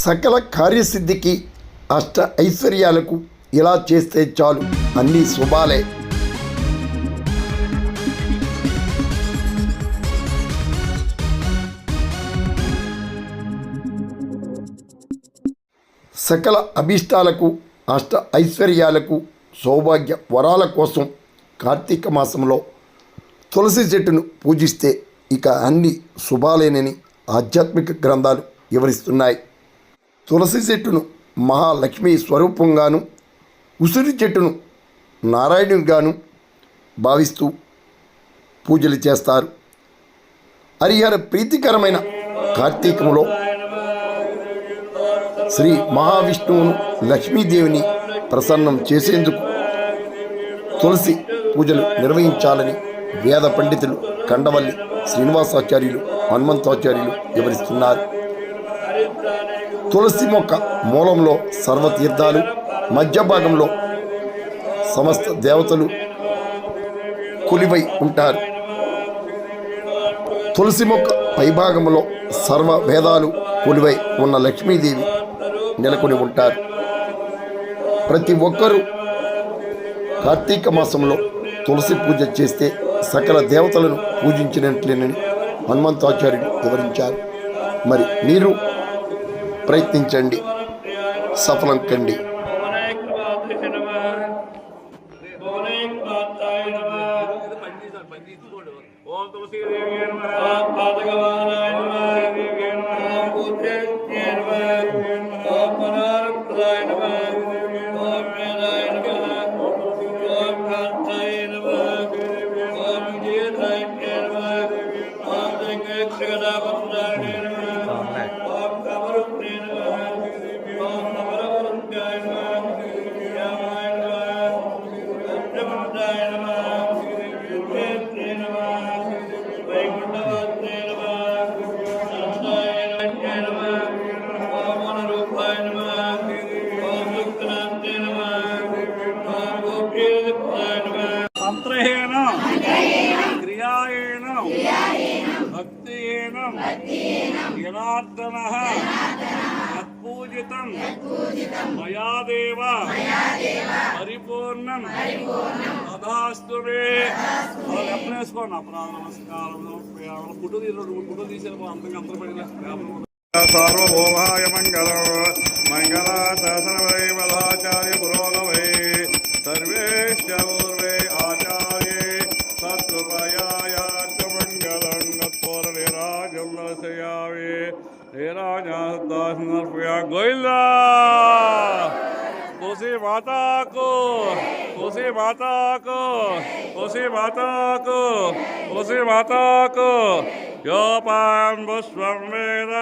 సకల కార్యసిద్ధికి అష్ట ఐశ్వర్యాలకు ఇలా చేస్తే చాలు, అన్నీ శుభాలే. సకల అభీష్టాలకు అష్ట ఐశ్వర్యాలకు సౌభాగ్య వరాల కోసం కార్తీక మాసంలో తులసి చెట్టును పూజిస్తే ఇక అన్ని శుభాలేనని ఆధ్యాత్మిక గ్రంథాలు వివరిస్తున్నాయి. తులసి చెట్టును మహాలక్ష్మి స్వరూపంగాను, ఉసిరి చెట్టును నారాయణునిగాను భావిస్తూ పూజలు చేస్తారు. హరిహర ప్రీతికరమైన కార్తీకంలో శ్రీ మహావిష్ణువును, లక్ష్మీదేవిని ప్రసన్నం చేసేందుకు తులసి పూజలు నిర్వహించాలని వేద పండితులు కండవల్లి శ్రీనివాసాచార్యులు, హనుమంతాచార్యులు వివరిస్తున్నారు. తులసి మొక్క మూలంలో సర్వతీర్థాలు, మధ్య భాగంలో సమస్త దేవతలు కొలివై ఉంటారు. తులసి మొక్క పైభాగంలో సర్వ వేదాలు కొలివై ఉన్న లక్ష్మీదేవి నెలకొని ఉంటారు. ప్రతి ఒక్కరూ కార్తీక మాసంలో తులసి పూజ చేస్తే సకల దేవతలను పూజించినట్లేనని హనుమంతాచార్యుడు వివరించారు. మరి మీరు ప్రయత్నించండి, సఫలం కండి. ఓం తులసీ దేవి నమః, ఓం పాదగమనాయ నమః, ఓం పూజ్యాయ నమః, ఓం పరాత్పరాయ నమః, ఓం వేదాయ నమః, ఓం కాంతాయ నమః, ఓం విజయాయ నమః, ఓం జగత్సగదాపత్రాయ నమః, ఓం కమరుణ్ణే నమః, ఓం నమరవరుణ్ణాయ నమః, యామాయ నమః, బ్రహ్మణాయ నమః, మంత్రేణ క్రియాయేణ భక్తియేన జనార్దనః యత్పూజితం మయా దేవ పరిపూర్ణం తథాస్తు మే. ఎప్పుడేసుకోండి అపరాధ నమస్కారంలో ఫోటో తీసారు అంతగా అంతపడిన సార్వభౌమాయ మంగళం మంగళాశాసన వై వదాచార్య పురోగవై సర్వేశ్చ పూర్వే ఆచార్యే సత్కృపయాయాత్మంగళం నత్పౌరనిరాజం నరసయావే నీరాజాదాసనర్పయా. గోవిందా तुलसी माता को, तुलसी माता को, तुलसी माता को, तुलसी माता को. यो पान पुष्पं वेद